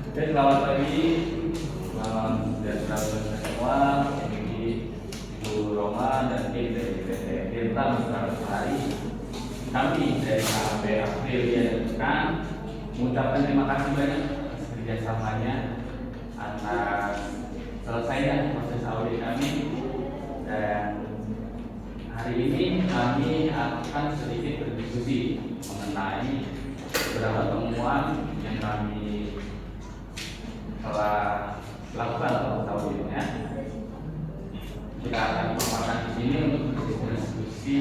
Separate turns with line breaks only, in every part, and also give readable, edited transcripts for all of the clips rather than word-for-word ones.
Oke, selamat pagi, selamat sejahtera bagi semua. Ini Ibu Roma dan tim dari PT Tirta Mesra Hari. Kami dari KAP Aprilia Dekan mengucapkan terima kasih banyak atas kerjasamanya atas selesainya proses audit kami. Dan hari ini kami akan sedikit berdiskusi mengenai beberapa temuan yang kami telah lakukan proses auditnya. Kita akan memaparkan di sini untuk berdiskusi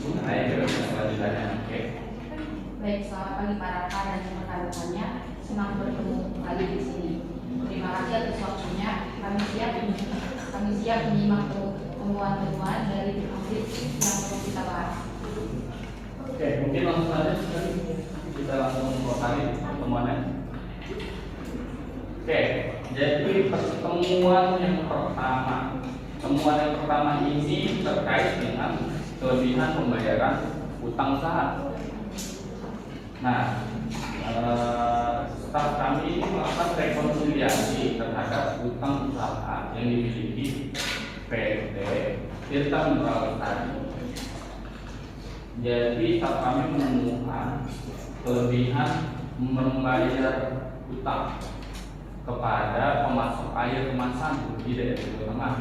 mengenai prioritas kelanjutannya. Oke.
Baik, selamat pagi para rekan dan rekan-rekannya. Senang bertemu kembali di sini. Terima kasih atas waktunya. Kami siap menyimak temuan-temuan dari audit yang perlu kita bahas.
Oke, mungkin langsung saja kita langsung mulai pertemuannya. Oke, jadi pertemuan yang pertama ini terkait dengan kelebihan pembayaran utang usaha. Nah, staf kami ini melakukan rekonsiliasi terhadap utang usaha yang dimiliki PT Tirta Mesra Hari. Jadi staf kami menemukan kelebihan membayar utang kepada pemasok air kemasan di daerah Jawa Tengah.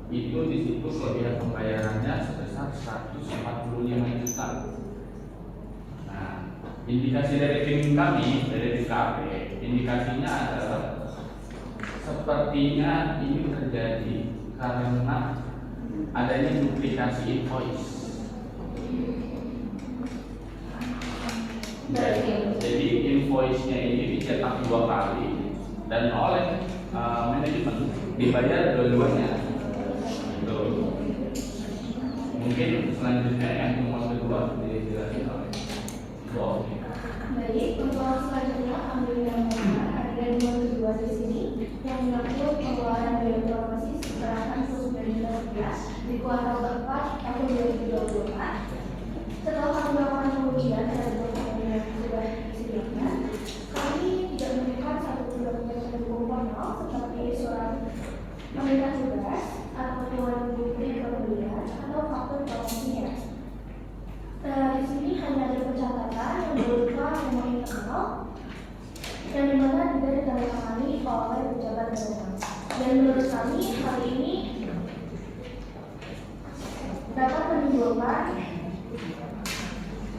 Itu di situ kelebihan pembayarannya sebesar 145 juta. Nah, indikasi dari tim kami dari DKP, indikasinya adalah sepertinya ini terjadi karena adanya duplikasi invoice. Jadi invoice-nya ini dicetak 2 kali dan oleh manajemen dibayar dua-duanya. Mungkin selanjutnya yang nomor kedua dijelaskan oleh Bob.
Baik, untuk selanjutnya ambil yang ada nomor kedua di sini yang mengatur pengeluaran biaya informasi sebesar 49 juta rupiah di kuartal keempat tahun 2024. Setelah kami melakukan pengujian dan dokumen yang sudah disediakan, kami tidak menemukan satu dokumen pendukung formal seperti surat perintah tugas atau bukti pembelian atau faktur promosinya. Di sini hanya ada pencatatan yang berupa memo internal yang dimana tidak ditandatangani oleh pejabat berwenang. Dan menurut kami hal ini dapat menimbulkan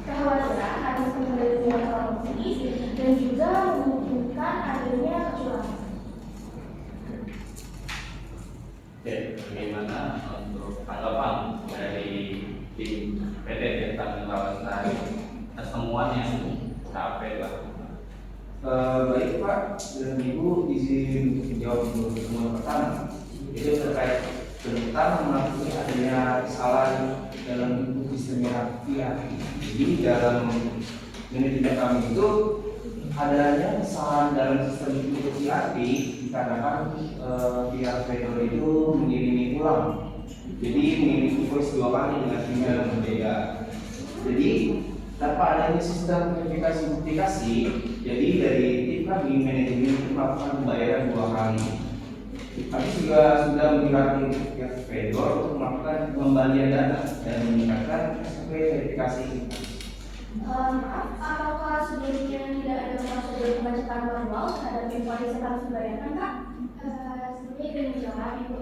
kekhawatiran atas pembelian promosi dan juga memungkinkan adanya kecurangan.
Oke, bagaimana untuk tanggapan dari tim PT Tirta Mesra Hari atas temuan yang KAP lakukan?
Baik Pak dan Ibu, izin untuk menjawab dulu temuan pertama. Itu terkait tentang mengakui adanya kesalahan dalam bentuk sistem hierarki. Jadi dalam manajemen kami itu adanya kesalahan dalam sistem bentuk hierarki dikarenakan pihak vendor itu mengirimi ulang. Jadi mengirim invoice 2 kali dengan email yang berbeda. Jadi tanpa adanya sistem verifikasi duplikasi, jadi dari tim kami manajemen itu melakukan pembayaran 2 kali. Kami juga sudah mengirimkan pihak vendor untuk melakukan pengembalian dana dan meningkatkan SOP verifikasi.
Maaf, apakah sebelumnya tidak ada prosedur pembacakan manual terhadap invoice yang harus dibayarkan, Kak? Sebelumnya ingin menjawab, Ibu.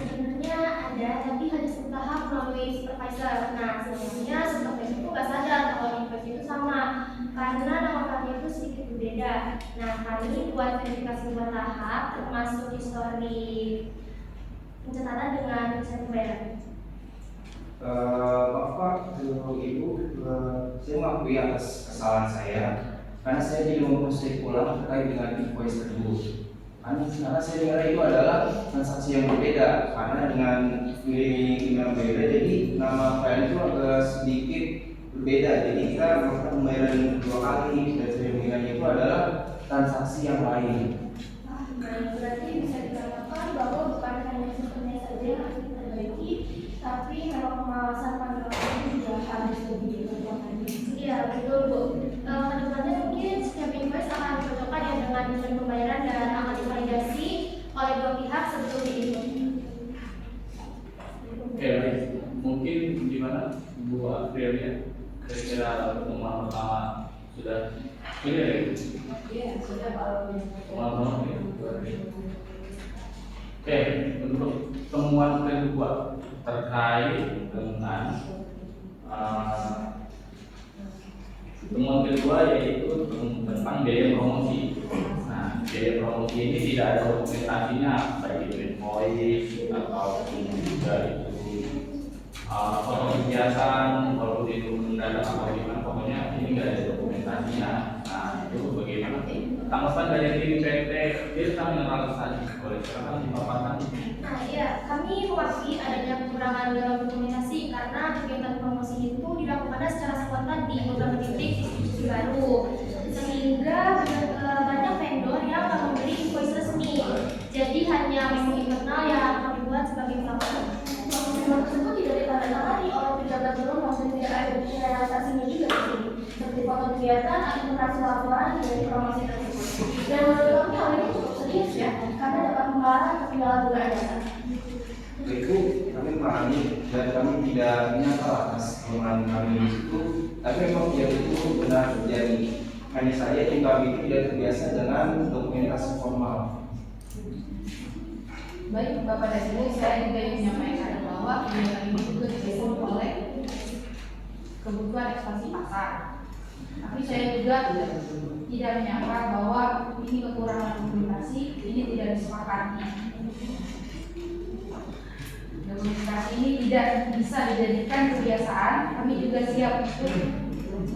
Sebenarnya ada, tapi hanya satu tahap melalui supervisor. Nah, sebenarnya supervisor itu nggak sadar kalau invoice itu sama, karena nama kami itu sedikit berbeda. Nah, kami buat verifikasi bertahap, termasuk histori pencatatan dengan rincian pembayaran.
Maaf Pak, Ibu, saya mengakui atas kesalahan saya karena saya tidak memproses ulang terkait dengan invoice tersebut. Karena saya dengar itu adalah transaksi yang berbeda karena dengan email yang berbeda, jadi nama file itu agak sedikit berbeda. Jadi kita melakukan pembayaran 2 kali dan saya mengingatnya itu adalah transaksi yang lain.
Berarti bisa dikatakan bahwa bukan hanya sistemnya saja yang harus diperbaiki, tapi memang pengawasan manual ini juga harus lebih diperkuat. Iya, betul Bu. Kedepannya mungkin dan pembayaran dan akan divalidasi oleh dua pihak sebelum dihitung.
Oke, baik. Mungkin gimana Bu Aprilia? Kira-kira pertemuan pertama sudah clear ya?
Iya, sudah Pak.
Teman-teman ya? Oke, untuk temuan kedua terkait dengan temuan kedua yaitu tentang biaya promosi. Nah, biaya promosi ini tidak ada dokumentasinya, baik itu invoice ataupun juga itu foto kegiatan, walaupun itu mendadak atau gimana, pokoknya ini nggak ada dokumentasinya. Nah, itu bagaimana? Tanggapan dari tim PT Tirta Mineral Lestari, boleh silakan dipaparkan.
Nah, ya, kami mengakui adanya kekurangan dalam dokumentasi karena kegiatan promosi itu dilakukan secara spontan di beberapa titik distribusi baru, sehingga banyak vendor yang tak memberi invoice resmi. Jadi hanya memo internal yang kami buat sebagai pelaporan. Promosi tersebut tidak ditandatangani oleh pejabat gubernur maupun tidak ada bukti realisasinya juga di sini, seperti foto kegiatan ataupun hasil laporan dari promosi tersebut. Dan menurut kami hal ini cukup serius ya, karena dapat mengarah ke penyalahgunaan data.
Itu kami memahami dan kami tidak menyangkal atas kelemahan kami di situ, tapi memang itu benar terjadi. Hanya saja tim kami itu tidak terbiasa dengan dokumentasi formal.
Baik Bapak dan Ibu, saya juga ingin menyampaikan bahwa kegiatan ini juga didukung oleh kebutuhan ekspansi pasar. Tapi saya juga tidak menyangka bahwa ini kekurangan dokumentasi ini tidak disepakati. Dokumentasi ini tidak bisa dijadikan kebiasaan. Kami juga siap untuk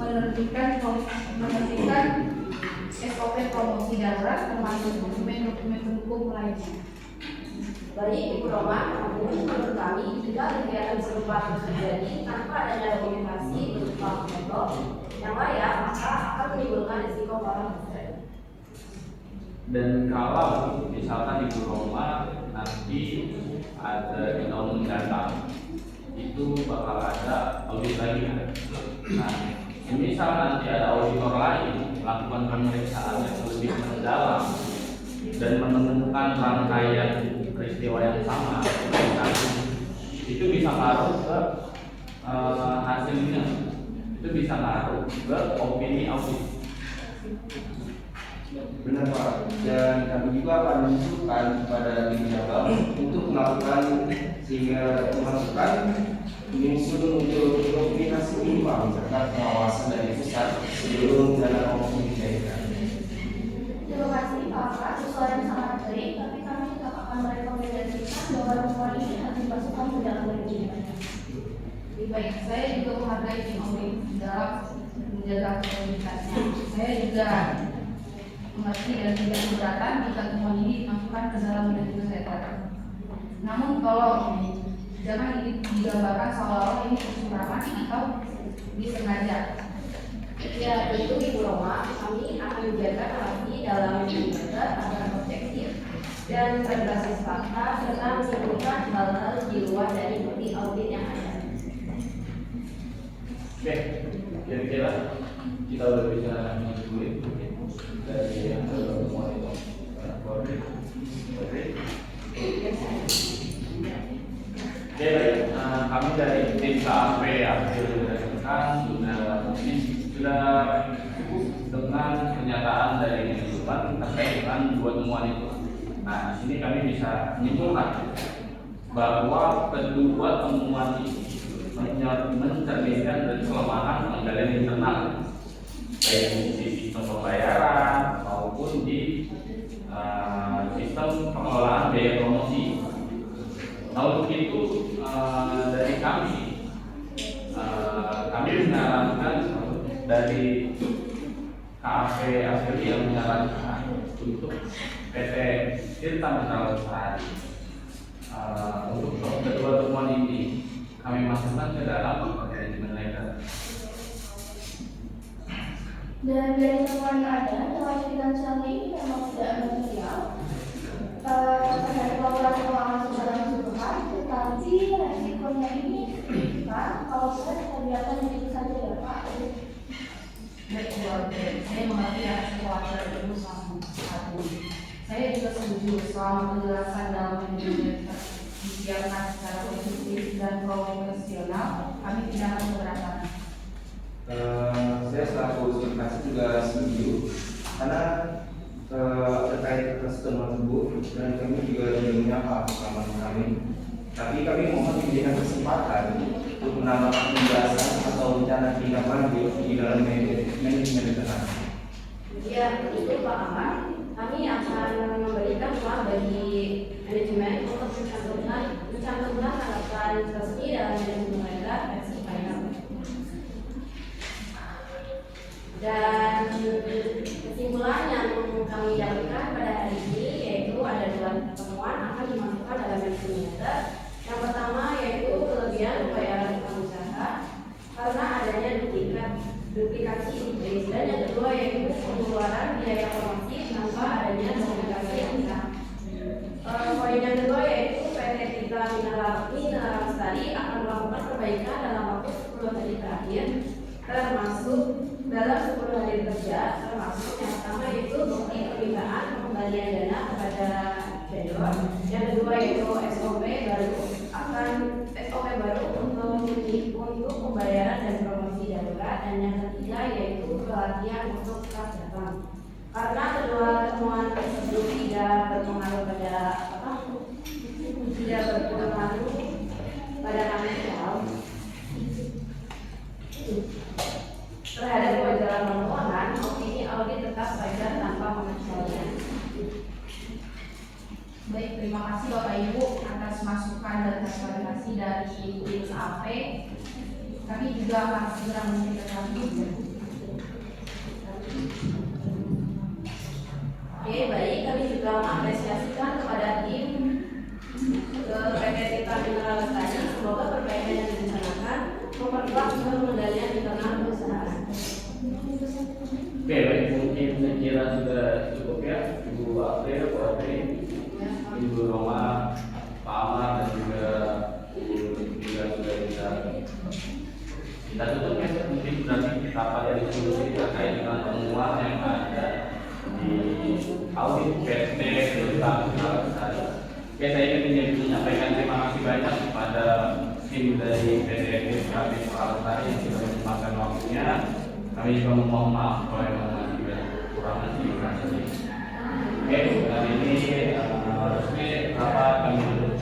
menerbitkan SOP promosi darurat termasuk dokumen-dokumen pendukung lainnya.
Baik Ibu Roma, namun menurut kami jika kegiatan serupa terjadi tanpa adanya dokumentasi berupa foto yang layak, maka akan menimbulkan risiko para peserta.
Dan kalau misalkan Ibu Roma nanti ada di tahun mendatang, itu bakal ada audit lagi. Nah, misal nanti ada auditor lain melakukan pemeriksaan yang lebih mendalam dan menemukan rangkaian peristiwa yang sama, itu bisa ngaruh ke hasilnya, itu bisa ngaruh ke opini audit.
Benar Pak, dan kami juga akan mengusulkan kepada tim cabang untuk melakukan sehingga memasukkan menyusun untuk dokumentasi minimal serta pengawasan dari pusat sebelum dana promosi dicairkan.
Terima kasih Pak, sesuai yang sangat baik, tapi kami tetap akan merekomendasikan bahwa temuan ini harus dimasukkan ke dalam manajemen.
Baik, saya juga menghargai tim audit dalam menjaga kualitasnya. Saya juga mengerti dan tidak keberatan jika temuan ini dimasukkan ke dalam manajemen data. Namun kalau jangan ini digambarkan seolah-olah ini kecurangan atau disengaja.
Ya tentu Ibu Roma, kami akan menjaga narasi dalam manajemen agar objektif dan berbasis fakta serta menyimpulkan hal-hal di luar dari bukti audit yang ada.
Oke, kira-kira kita udah bicara dulu dari yang temuan itu. Oke, baik. Kami dari tim KAP sudah cukup dengan pernyataan dari manajemen terkait dengan dua temuan itu. Nah, di sini kami bisa menyimpulkan bahwa kedua temuan ini mencerminkan dari kelemahan pengendalian internal, baik di sistem pembayaran maupun di sistem pengelolaan biaya promosi. Nah, untuk itu dari kami menyarankan dari KAP Asri yang menyarankan untuk PT Tirta Mineral Lestari untuk kedua temuan ini kami masukkan ke dalam manajemen legal.
Dan dari temuan yang ada dalam finansial ini memang tidak ada material terhadap laporan keuangan secara keseluruhan, tetapi resikonya ini signifikan kalau kita biarkan begitu saja ya Pak.
Baik, saya mengerti ya sekolah tersebut sama satu. selama penjelasan dalam manajemen disiapkan secara objektif dan profesional, kami tidak akan keberatan.
Saya selaku organisasi juga setuju karena terkait kesetujuan tersebut dan kami juga sudah menyapa pengalaman kami. Tapi kami mohon diberikan kesempatan untuk menambahkan penjelasan atau rencana tindak lanjut di dalam manajemen internal.
Ya, itu Pak Ahmad. Kami akan memberikan ruang bagi manajemen untuk mencantumkan tanggapan resmi dalam manajemen mereka versi final. Dan kesimpulan yang kami dapatkan pada hari ini yaitu ada 2 temuan akan dimasukkan dalam manajemen letter. Yang pertama yaitu kelebihan pembayaran utang usaha karena adanya duplikasi invoice, dan yang kedua yaitu pengeluaran biaya promosi tanpa adanya duplikasi yang sah. Poin yang kedua yaitu PT Tirta Mineral Lestari akan melakukan perbaikan dalam waktu 10 hari terakhir, termasuk dalam 10 hari kerja, termasuk yang pertama yaitu bukti permintaan pengembalian dana kepada vendor, yang kedua yaitu SOP baru untuk pembayaran dan promosi darurat, dan yang ketiga yaitu pelatihan untuk staf datang. Karena kedua temuan tersebut tidak berpengaruh pada finansial terhadap kewajaran keuangan, opini audit tetap wajar tanpa pengecualian.
Baik, terima kasih Bapak Ibu atas masukan dan klarifikasi dari tim AP. Kami juga akan segera menindaklanjuti.
Oke, baik. Kami juga mengapresiasikan kepada tim PT Tirta Mineral Lestari. Semoga perbaikan yang direncanakan memperkuat pengendalian internal perusahaan.
Oke, baik, mungkin saya kira sudah cukup ya, Ibu April, Bu April, Ibu Roma, Pak Amar, dan juga juga sudah bisa kita tutup ya. Mungkin nanti rapat dari diskusi terkait dengan temuan yang ada di audit PT Tirta Mineral Lestari. Oke, saya ingin menyampaikan terima kasih banyak kepada tim dari PT Tirta Mineral Lestari yang sudah menyempatkan waktunya. Kami juga memohon maaf kalau memang masih ada kekurangan di organisasi. Oke, hari ini resmi rapat kami tutup.